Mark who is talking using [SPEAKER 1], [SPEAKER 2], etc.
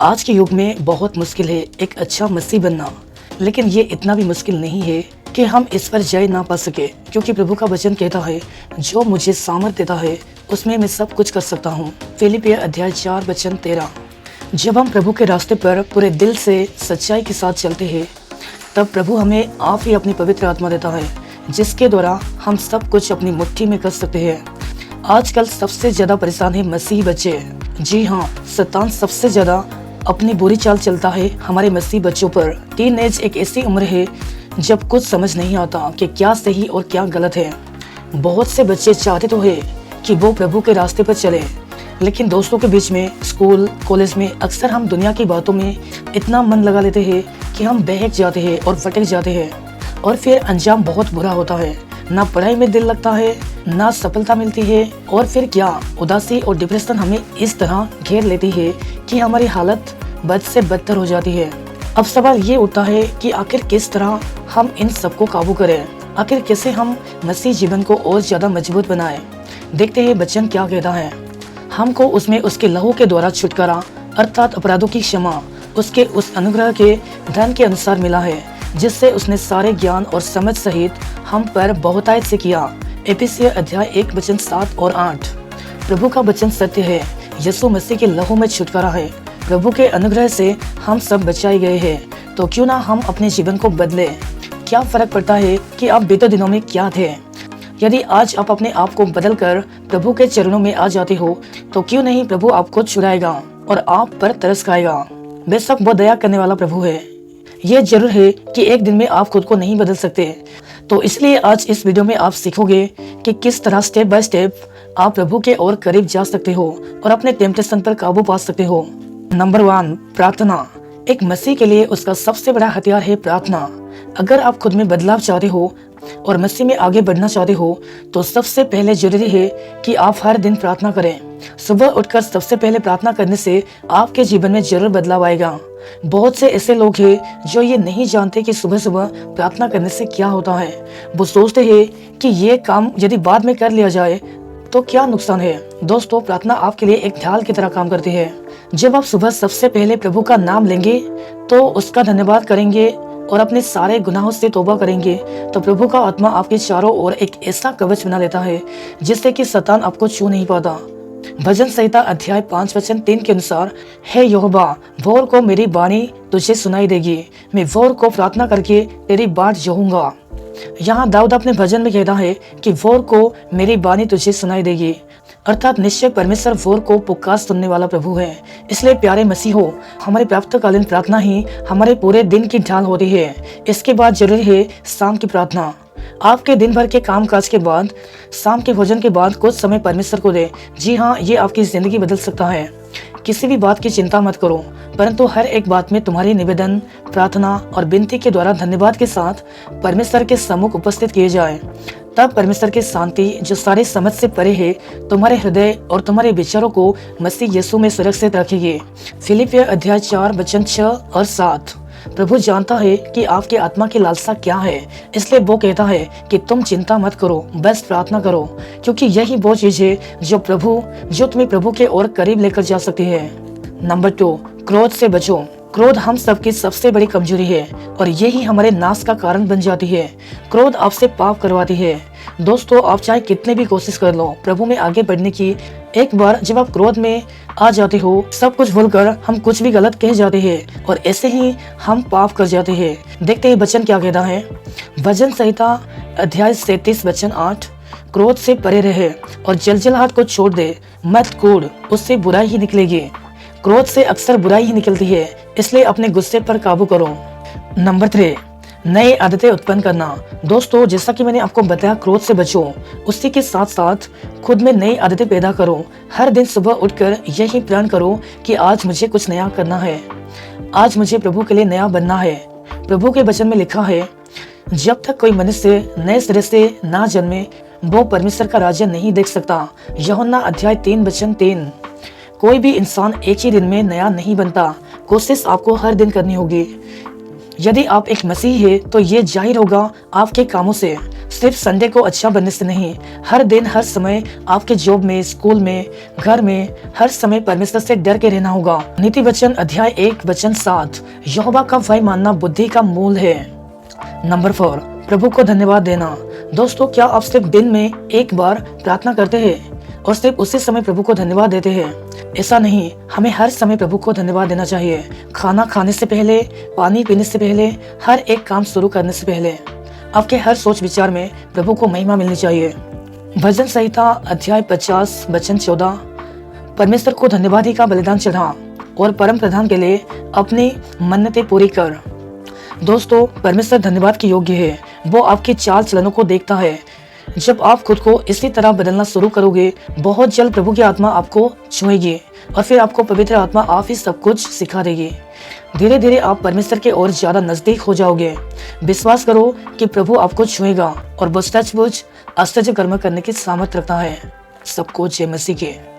[SPEAKER 1] आज के युग में बहुत मुश्किल है एक अच्छा मसीह बनना, लेकिन ये इतना भी मुश्किल नहीं है कि हम इस पर जय ना पा सके, क्योंकि प्रभु का वचन कहता है जो मुझे सामर्थ देता है उसमें मैं सब कुछ कर सकता हूँ। फिलिपियर अध्याय 4 वचन 13। जब हम प्रभु के रास्ते पर पूरे दिल से सच्चाई के साथ चलते हैं, तब प्रभु हमें आप ही अपनी पवित्र आत्मा देता है, जिसके द्वारा हम सब कुछ अपनी मुट्ठी में कर सकते हैं। आजकल सबसे ज्यादा परेशान है मसीह बच्चे। जी हाँ, शैतान सबसे ज्यादा अपनी बुरी चाल चलता है हमारे मसीह बच्चों पर। टीनेज एक ऐसी उम्र है जब कुछ समझ नहीं आता कि क्या सही और क्या गलत है। बहुत से बच्चे चाहते तो है कि वो प्रभु के रास्ते पर चले, लेकिन दोस्तों के बीच में, स्कूल कॉलेज में अक्सर हम दुनिया की बातों में इतना मन लगा लेते हैं कि हम बहक जाते हैं और भटक जाते हैं, और फिर अंजाम बहुत बुरा होता है। ना पढ़ाई में दिल लगता है, ना सफलता मिलती है, और फिर क्या उदासी और डिप्रेशन हमें इस तरह घेर लेती है कि हमारी हालत बद से बदतर हो जाती है। अब सवाल ये उठता है कि आखिर किस तरह हम इन सबको काबू करें, आखिर कैसे हम मसीह जीवन को और ज्यादा मजबूत बनाएं। देखते हैं वचन क्या कहता है। हमको उसमें उसके लहू के द्वारा छुटकारा अर्थात अपराधों की क्षमा उसके उस अनुग्रह के धन के अनुसार मिला है, जिससे उसने सारे ज्ञान और समझ सहित हम पर बहुतायत से किया। एफिसियर अध्याय 1 वचन 7 और 8। प्रभु का वचन सत्य है। यीशु मसीह के लहू में छुटकारा है। प्रभु के अनुग्रह से हम सब बचाए गए हैं। तो क्यों ना हम अपने जीवन को बदले। क्या फर्क पड़ता है कि आप बीते दिनों में क्या थे। यदि आज आप अपने आप को बदल कर प्रभु के चरणों में आ जाते हो, तो क्यों नहीं प्रभु आपको छुड़ाएगा और आप पर तरस खाएगा। बेशक वो दया करने वाला प्रभु है। ये जरूर है कि एक दिन में आप खुद को नहीं बदल सकते, तो इसलिए आज इस वीडियो में आप सीखोगे कि किस तरह स्टेप बाय स्टेप आप प्रभु के और करीब जा सकते हो और अपने टेम्पटेशन पर काबू पा सकते हो। नंबर 1, प्रार्थना। एक मसीह के लिए उसका सबसे बड़ा हथियार है प्रार्थना। अगर आप खुद में बदलाव चाहते हो और मसीह में आगे बढ़ना चाहते हो, तो सबसे पहले जरूरी है कि आप हर दिन प्रार्थना करें। सुबह उठकर सबसे पहले प्रार्थना करने से आपके जीवन में जरूर बदलाव आएगा। बहुत से ऐसे लोग हैं जो ये नहीं जानते कि सुबह सुबह प्रार्थना करने से क्या होता है। वो सोचते हैं कि ये काम यदि बाद में कर लिया जाए तो क्या नुकसान है। दोस्तों, प्रार्थना आपके लिए एक ढाल की तरह काम करती है। जब आप सुबह सबसे पहले प्रभु का नाम लेंगे, तो उसका धन्यवाद करेंगे और अपने सारे गुनाहों से तौबा करेंगे, तो प्रभु का आत्मा आपके चारों ओर एक ऐसा कवच बना लेता है जिससे कि शैतान आपको छू नहीं पाता। भजन संहिता अध्याय 5 वचन 3 के अनुसार, हे यहोवा, भोर को मेरी वाणी तुझे सुनाई देगी, मैं भोर को प्रार्थना करके तेरी बाट जोहूंगा। यहाँ दाऊद अपने भजन में कहता है कि भोर को मेरी वाणी तुझे सुनाई देगी, अर्थात निश्चय परमेश्वर भोर को पुकार सुनने वाला प्रभु है। इसलिए प्यारे मसीहो, हमारी प्रातःकालीन प्रार्थना ही हमारे पूरे दिन की ढाल होती है। इसके बाद जरूरी है शाम की प्रार्थना। आपके दिन भर के काम काज के बाद, शाम के भोजन के बाद कुछ समय परमेश्वर को दे। जी हाँ, ये आपकी जिंदगी बदल सकता है। किसी भी बात की चिंता मत करो, परंतु हर एक बात में तुम्हारी निवेदन, प्रार्थना और विनती के द्वारा धन्यवाद के साथ परमेश्वर के सम्मुख उपस्थित किए जाए। तब परमेश्वर की शांति, जो सारी समझ से परे है, तुम्हारे हृदय और तुम्हारे विचारों को मसीह यीशु में सुरक्षित रखेगी। फिलिपियर अध्याय 4 वचन 6 और 7। प्रभु जानता है कि आपकी आत्मा की लालसा क्या है, इसलिए वो कहता है कि तुम चिंता मत करो, बस प्रार्थना करो, क्योंकि यही वो चीज है जो तुम्हें प्रभु के और करीब लेकर जा सकती है। नंबर 2, क्रोध से बचो। क्रोध हम सबकी सबसे बड़ी कमजोरी है और यही हमारे नाश का कारण बन जाती है। क्रोध आपसे पाप करवाती है। दोस्तों, आप चाहे कितने भी कोशिश कर लो प्रभु में आगे बढ़ने की, एक बार जब आप क्रोध में आ जाते हो, सब कुछ भूलकर हम कुछ भी गलत कह जाते हैं और ऐसे ही हम पाप कर जाते हैं। देखते हैं वचन क्या कहता है। भजन संहिता अध्याय 37 वचन 8। क्रोध से परे रहे और जलजलाहट को छोड़ दे, मत कूद, उससे बुराई ही निकलेगी। क्रोध से अक्सर बुराई ही निकलती है, इसलिए अपने गुस्से पर काबू करो। नंबर 3, नई आदतें उत्पन्न करना। दोस्तों, जैसा कि मैंने आपको बताया, क्रोध से बचो, उसी के साथ साथ खुद में नई आदतें पैदा करो। हर दिन सुबह उठकर यही प्रण करो कि आज मुझे कुछ नया करना है, आज मुझे प्रभु के लिए नया बनना है। प्रभु के वचन में लिखा है, जब तक कोई मनुष्य नए सिरे से ना जन्मे, वो परमेश्वर का राज्य नहीं देख सकता। यूहन्ना अध्याय 3 वचन 3। कोई भी इंसान एक ही दिन में नया नहीं बनता। कोशिश आपको हर दिन करनी होगी। यदि आप एक मसीही है, तो ये जाहिर होगा आपके कामों से। सिर्फ संडे को अच्छा बनने से नहीं, हर दिन हर समय आपके जॉब में, स्कूल में, घर में हर समय परमेश्वर से डर के रहना होगा। नीति वचन अध्याय 1 वचन 7, यहोवा का भय मानना बुद्धि का मूल है। नंबर 4, प्रभु को धन्यवाद देना। दोस्तों, क्या आप सिर्फ दिन में एक बार प्रार्थना करते हैं और सिर्फ उसी समय प्रभु को धन्यवाद देते हैं? ऐसा नहीं, हमें हर समय प्रभु को धन्यवाद देना चाहिए। खाना खाने से पहले, पानी पीने से पहले, हर एक काम शुरू करने से पहले आपके हर सोच विचार में प्रभु को महिमा मिलनी चाहिए। भजन संहिता अध्याय 50 वचन 14, परमेश्वर को धन्यवाद का बलिदान चढ़ा और परम प्रधान के लिए अपनी मन्नतें पूरी कर। दोस्तों, परमेश्वर धन्यवाद के योग्य है। वो आपके चाल चलनों को देखता है। जब आप खुद को इसी तरह बदलना शुरू करोगे, बहुत जल्द प्रभु की आत्मा आपको छुएगी और फिर आपको पवित्र आत्मा आप ही सब कुछ सिखा देगी। धीरे धीरे आप परमेश्वर के और ज्यादा नजदीक हो जाओगे। विश्वास करो कि प्रभु आपको छुएगा और वो सचमुच आश्चर्य कर्म करने की सामर्थ रखता है। सबको जय मसीह के।